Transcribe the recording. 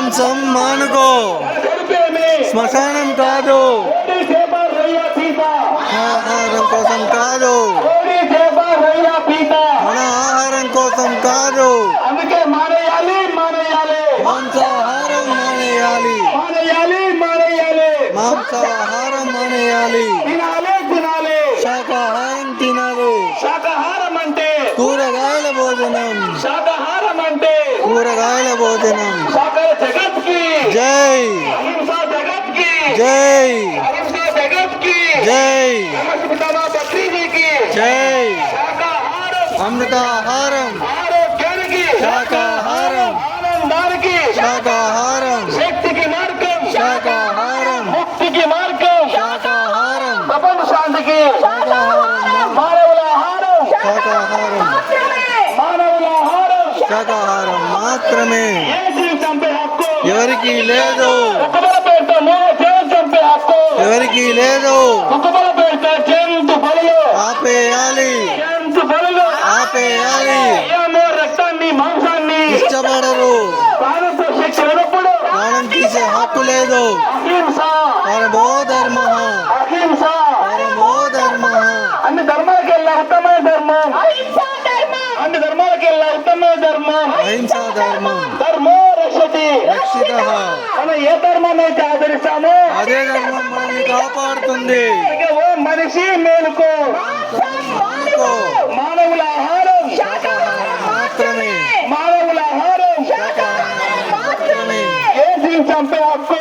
మాంసం మానుకో, శ్మశానం కాదు, ఆహారం కోసం కాదు, మన ఆహారం కోసం కాదు, అందుకే మానేయాలి మానేయాలి మాంసాహారం మానేయాలి, మానేయాలి మానేయాలి మాంసాహారం మానేయాలి, తినాలి తినాలి శాకాహారం తినాలి. శాకాహారం అంటే కూరగాయల భోజనం, శాకాహారం అంటే కూరగాయల భోజనం. సకల జగత్ కి జై అహింసా జగత్ కి జై అహింసా జగత్ కి జై సమస్పితామా బక్రీదీకి జై. శాకాహారం అమృతాహారం, ఆరోగ్యానికి శాకాహారం, ఆనందానికి శాకాహారం, శక్తికి మార్గం శాకాహారం, ముక్తికి మార్గం శాకాహారం, ప్రపంచ శాంతికి శాకాహారం, మానవుల ఆహారం శాకాహారం, మానవుల ఆహారం శాకాహారం మాత్రమే. ఏసీని చంపే హక్కు ఎవరికి లేదు, కుక్కబల పేరుతో చేసి చంపే హక్కు ఎవరికి లేదు. కుక్కబల పేరుతో జంతు బలులు ఆపేయాలి, జంతు బలులు ఆపేయాలి. ఏమో రక్తాన్ని మాంసాన్ని ఇష్టపడరు, ప్రాణంతో శక్తి ఉన్నప్పుడు ప్రాణం తీసే హక్కు లేదు. అహింస పరమో ధర్మ, అహింస పరమో ధర్మ, అన్ని ధర్మాలకెల్లా ఉత్తమైన ధర్మం అన్ని ధర్మాలకెల్లా ఉత్తమైన ధర్మం అహింసా ధర్మం. ధర్మో రక్షతి రక్షితః, మనం ఏ ధర్మాన్ని అయితే ఆచరిస్తామో అదే ధర్మం మనల్ని కాపాడుతుంది. ఇక ఓ మనిషి మేలుకో మానుకో, మానవుల ఆహారం శాకాహారం మాత్రమే, మానవుల ఆహారం శాకాహారం మాత్రమే. ఏసీని చంపే హక్కు